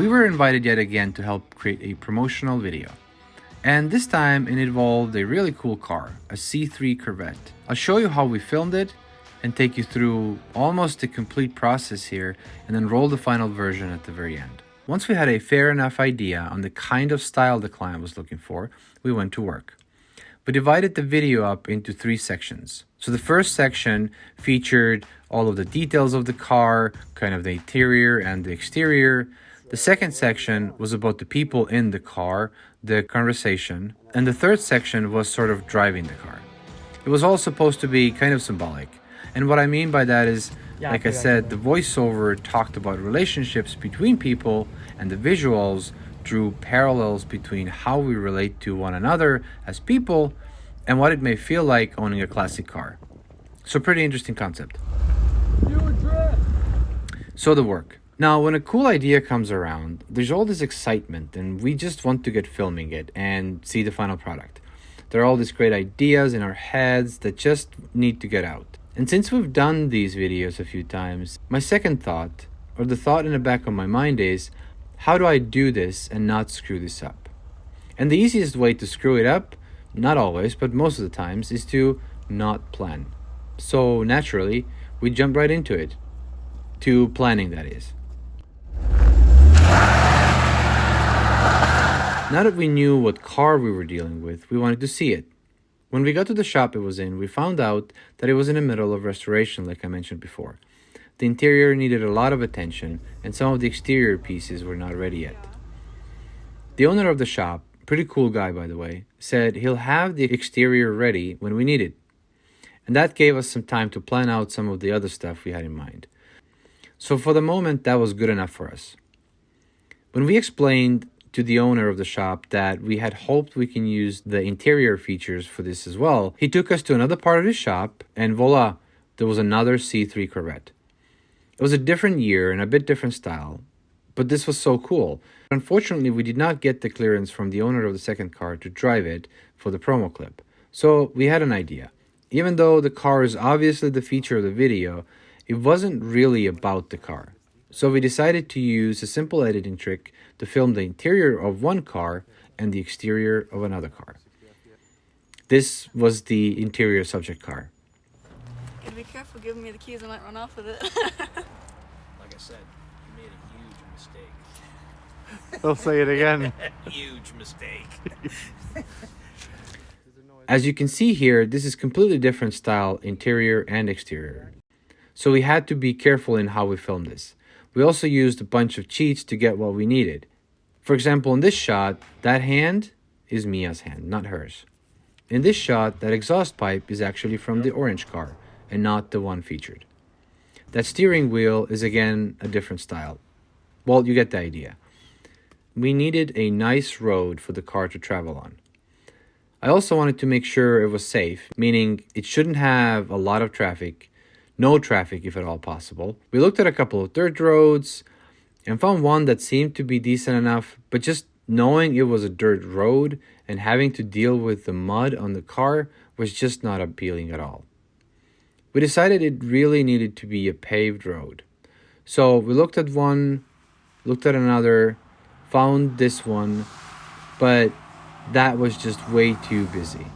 we were invited yet again to help create a promotional video. And this time it involved a really cool car, a C3 Corvette. I'll show you how we filmed it and take you through almost the complete process here and then roll the final version at the very end. Once we had a fair enough idea on the kind of style the client was looking for, we went to work. We divided the video up into 3 sections. So the first section featured all of the details of the car, kind of the interior and the exterior. The second section was about the people in the car, the conversation. And the third section was sort of driving the car. It was all supposed to be kind of symbolic. And what I mean by that is, like I said, the voiceover talked about relationships between people, and the visuals drew parallels between how we relate to one another as people and what it may feel like owning a classic car. So pretty interesting concept. So the work. Now, when a cool idea comes around, there's all this excitement and we just want to get filming it and see the final product. There are all these great ideas in our heads that just need to get out. And since we've done these videos a few times, my second thought, or the thought in the back of my mind is, how do I do this and not screw this up? And the easiest way to screw it up, not always, but most of the times, is to not plan. So naturally, we jump right into it. To planning, that is. Now that we knew what car we were dealing with, we wanted to see it. When we got to the shop it was in, we found out that it was in the middle of restoration, like I mentioned before. The interior needed a lot of attention, and some of the exterior pieces were not ready yet. The owner of the shop, pretty cool guy by the way, said he'll have the exterior ready when we need it. And that gave us some time to plan out some of the other stuff we had in mind. So for the moment, that was good enough for us. When we explained to the owner of the shop that we had hoped we can use the interior features for this as well, he took us to another part of his shop, and voila, there was another C3 Corvette. It was a different year and a bit different style, but this was so cool. Unfortunately, we did not get the clearance from the owner of the second car to drive it for the promo clip. So we had an idea. Even though the car is obviously the feature of the video, it wasn't really about the car. So we decided to use a simple editing trick to film the interior of one car and the exterior of another car. This was the interior subject car. Gotta be careful giving me the keys, I might run off with it. Like I said, you made a huge mistake. I'll say it again. Huge mistake. As you can see here, this is completely different style, interior and exterior. So we had to be careful in how we filmed this. We also used a bunch of cheats to get what we needed. For example, in this shot, that hand is Mia's hand, not hers. In this shot, that exhaust pipe is actually from the orange car and not the one featured. That steering wheel is again a different style. Well, you get the idea. We needed a nice road for the car to travel on. I also wanted to make sure it was safe, meaning it shouldn't have a lot of traffic, no traffic if at all possible. We looked at a couple of dirt roads and found one that seemed to be decent enough, but just knowing it was a dirt road and having to deal with the mud on the car was just not appealing at all. We decided it really needed to be a paved road. So we looked at one, looked at another, found this one, but that was just way too busy.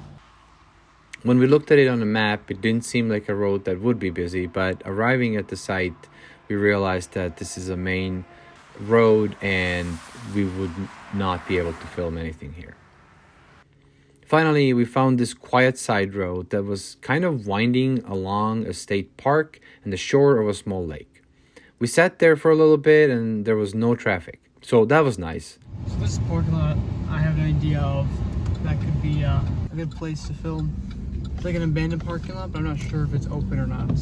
When we looked at it on the map, it didn't seem like a road that would be busy, but arriving at the site, we realized that this is a main road and we would not be able to film anything here. Finally, we found this quiet side road that was kind of winding along a state park and the shore of a small lake. We sat there for a little bit and there was no traffic, so that was nice. So this parking lot, I have an idea of that could be a good place to film. It's like an abandoned parking lot, but I'm not sure if it's open or not.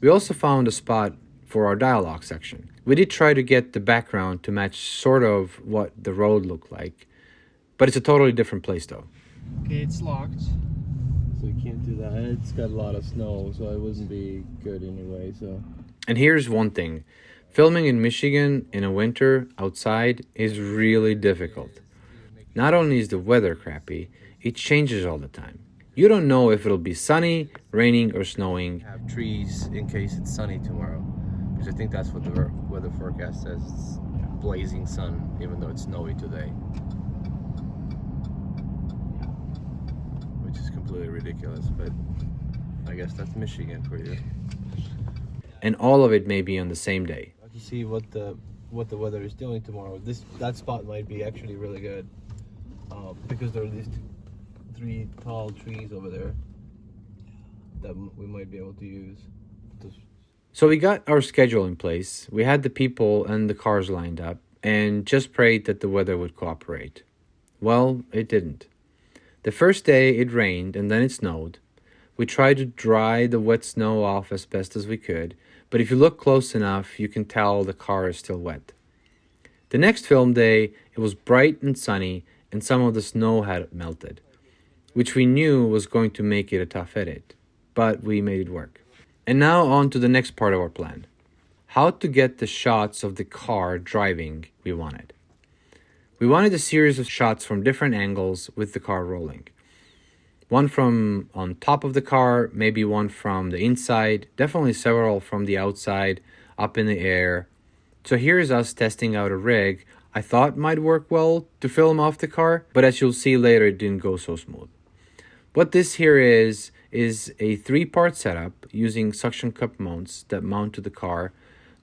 We also found a spot for our dialogue section. We did try to get the background to match sort of what the road looked like, but it's a totally different place though. Okay, it's locked. So you can't do that. It's got a lot of snow, so it wouldn't be good anyway. So. And here's one thing. Filming in Michigan in a winter outside is really difficult. Not only is the weather crappy, it changes all the time. You don't know if it'll be sunny, raining, or snowing. Have trees in case it's sunny tomorrow. Because I think that's what the weather forecast says. It's blazing sun, even though it's snowy today. Which is completely ridiculous, but I guess that's Michigan for you. And all of it may be on the same day. To see what the weather is doing tomorrow. That spot might be actually really good, because there are these 3 tall trees over there that we might be able to use. So we got our schedule in place, we had the people and the cars lined up, and just prayed that the weather would cooperate. Well, it didn't. The first day it rained and then it snowed. We tried to dry the wet snow off as best as we could, but if you look close enough, you can tell the car is still wet. The next film day, it was bright and sunny, and some of the snow had melted, which we knew was going to make it a tough edit, but we made it work. And now on to the next part of our plan. How to get the shots of the car driving we wanted. We wanted a series of shots from different angles with the car rolling. One from on top of the car, maybe one from the inside, definitely several from the outside, up in the air. So here's us testing out a rig I thought might work well to film off the car, but as you'll see later, it didn't go so smooth. What this here is a 3-part setup using suction cup mounts that mount to the car.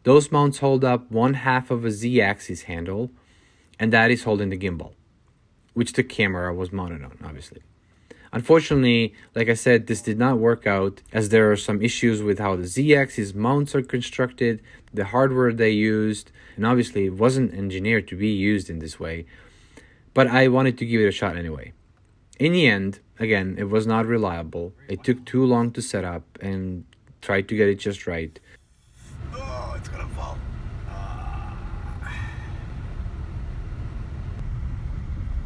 Those mounts hold up 1/2 of a Z-axis handle, and that is holding the gimbal, which the camera was mounted on, obviously. Unfortunately, like I said, this did not work out, as there are some issues with how the Z-axis mounts are constructed, the hardware they used, and obviously it wasn't engineered to be used in this way, but I wanted to give it a shot anyway. In the end, again, it was not reliable. It took too long to set up and tried to get it just right. Oh, it's gonna fall.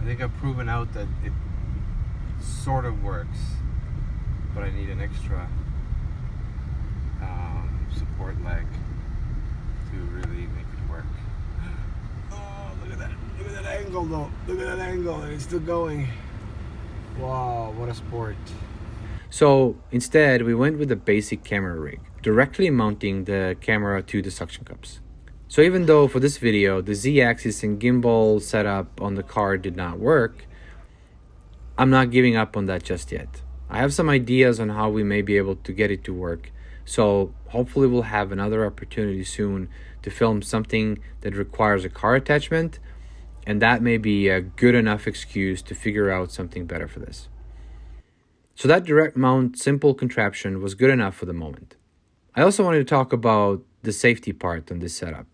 I think I've proven out that it sort of works, but I need an extra support leg to really make it work. Oh, look at that! Look at that angle, though. Look at that angle, and it's still going. Wow, what a sport! So instead, we went with a basic camera rig, directly mounting the camera to the suction cups. So even though for this video, the Z-axis and gimbal setup on the car did not work, I'm not giving up on that just yet. I have some ideas on how we may be able to get it to work, so hopefully we'll have another opportunity soon to film something that requires a car attachment, and that may be a good enough excuse to figure out something better for this. So that direct mount simple contraption was good enough for the moment. I also wanted to talk about the safety part on this setup.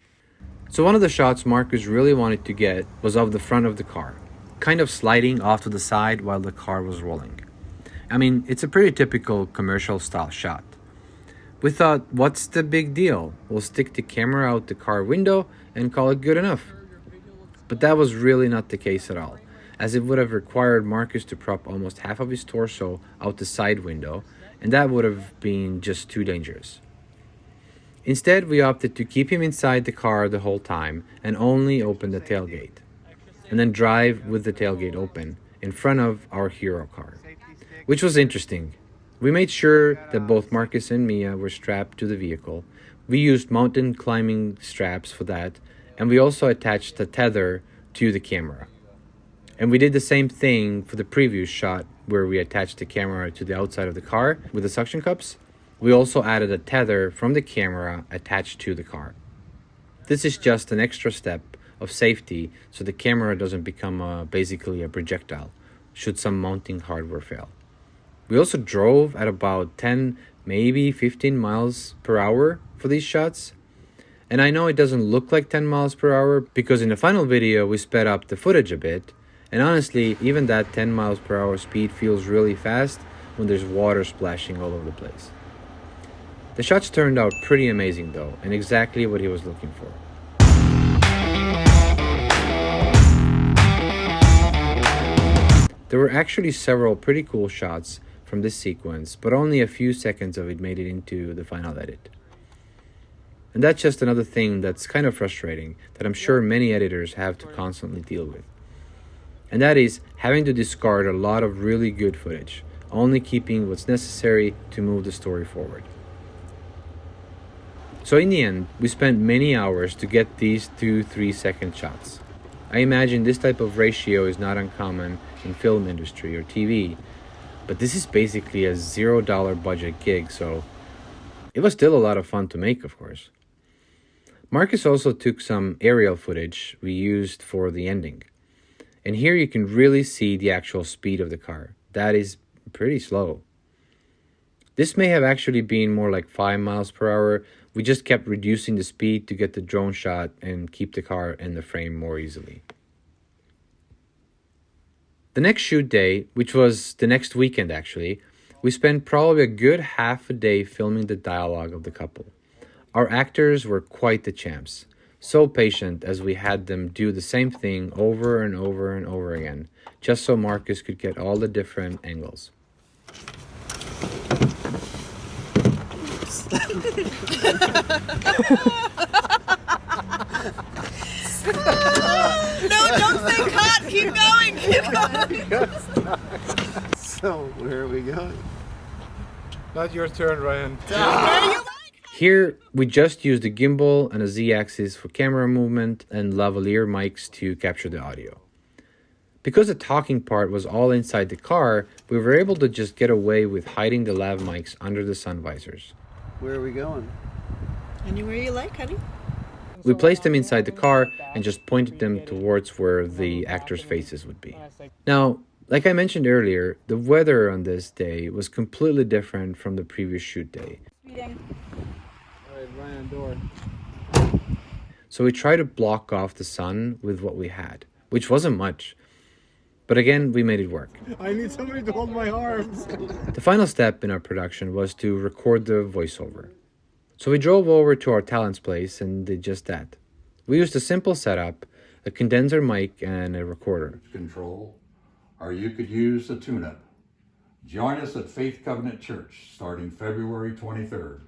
So one of the shots Marcus really wanted to get was of the front of the car, kind of sliding off to the side while the car was rolling. I mean, it's a pretty typical commercial style shot. We thought, what's the big deal? We'll stick the camera out the car window and call it good enough. But that was really not the case at all, as it would have required Marcus to prop almost half of his torso out the side window, and that would have been just too dangerous. Instead, we opted to keep him inside the car the whole time and only open the tailgate, and then drive with the tailgate open in front of our hero car, which was interesting. We made sure that both Marcus and Mia were strapped to the vehicle. We used mountain climbing straps for that, and we also attached a tether to the camera. And we did the same thing for the previous shot where we attached the camera to the outside of the car with the suction cups. We also added a tether from the camera attached to the car. This is just an extra step of safety so the camera doesn't become basically a projectile should some mounting hardware fail. We also drove at about 10, maybe 15 miles per hour for these shots. And I know it doesn't look like 10 miles per hour because in the final video we sped up the footage a bit. And honestly, even that 10 miles per hour speed feels really fast when there's water splashing all over the place. The shots turned out pretty amazing though, and exactly what he was looking for. There were actually several pretty cool shots from this sequence, but only a few seconds of it made it into the final edit. And that's just another thing that's kind of frustrating that I'm sure many editors have to constantly deal with. And that is having to discard a lot of really good footage, only keeping what's necessary to move the story forward. So in the end, we spent many hours to get these 2 3-second shots. I imagine this type of ratio is not uncommon in film industry or TV, but this is basically a $0 budget gig, so it was still a lot of fun to make, of course. Marcus also took some aerial footage we used for the ending. And here you can really see the actual speed of the car. That is pretty slow. This may have actually been more like 5 miles per hour. We just kept reducing the speed to get the drone shot and keep the car in the frame more easily. The next shoot day, which was the next weekend actually, we spent probably a good half a day filming the dialogue of the couple. Our actors were quite the champs, so patient as we had them do the same thing over and over and over again, just so Marcus could get all the different angles. No, don't say cut. Keep going. Keep going. So, where are we going? Not your turn, Ryan. Here, we just used a gimbal and a Z-axis for camera movement and lavalier mics to capture the audio. Because the talking part was all inside the car, we were able to just get away with hiding the lav mics under the sun visors. Where are we going? Anywhere you like, honey. We placed them inside the car and just pointed them towards where the actors' faces would be. Now, like I mentioned earlier, the weather on this day was completely different from the previous shoot day. Speeding. Alright, Ryan, door. So we tried to block off the sun with what we had, which wasn't much. But again, we made it work. I need somebody to hold my arms. The final step in our production was to record the voiceover. So we drove over to our talent's place and did just that. We used a simple setup, a condenser mic and a recorder. Control, or you could use a tune-up. Join us at Faith Covenant Church starting February 23rd.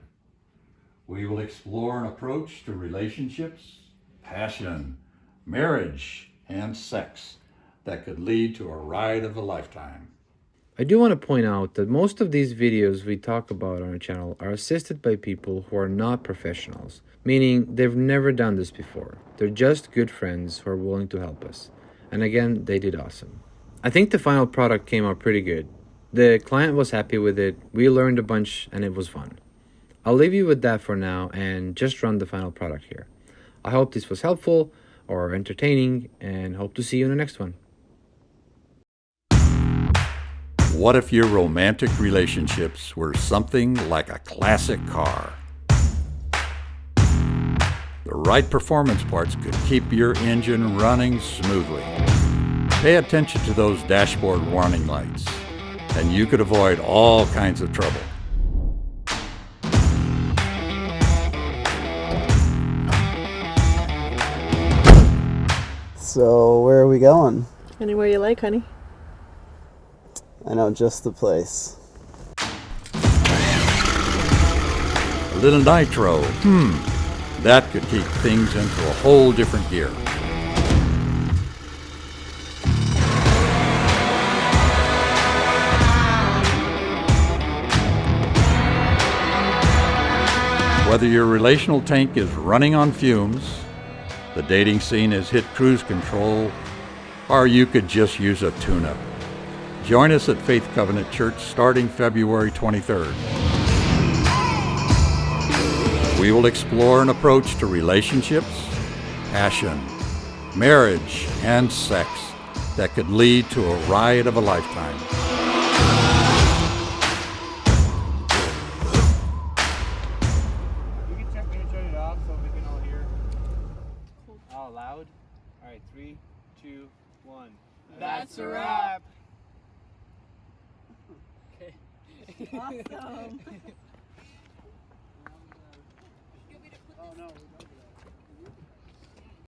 We will explore an approach to relationships, passion, marriage, and sex that could lead to a ride of a lifetime. I do want to point out that most of these videos we talk about on our channel are assisted by people who are not professionals, meaning they've never done this before. They're just good friends who are willing to help us. And again, they did awesome. I think the final product came out pretty good. The client was happy with it, we learned a bunch, and it was fun. I'll leave you with that for now and just run the final product here. I hope this was helpful or entertaining and hope to see you in the next one. What if your romantic relationships were something like a classic car? The right performance parts could keep your engine running smoothly. Pay attention to those dashboard warning lights, and you could avoid all kinds of trouble. So, where are we going? Anywhere you like, honey. I know just the place. A little nitro, that could kick things into a whole different gear. Whether your relational tank is running on fumes, the dating scene has hit cruise control, or you could just use a tune-up. Join us at Faith Covenant Church starting February 23rd. We will explore an approach to relationships, passion, marriage, and sex that could lead to a ride of a lifetime. You can turn it off so we can all hear. Out loud? Alright, 3, 2, 1. That's a wrap. Okay. Awesome. Oh no.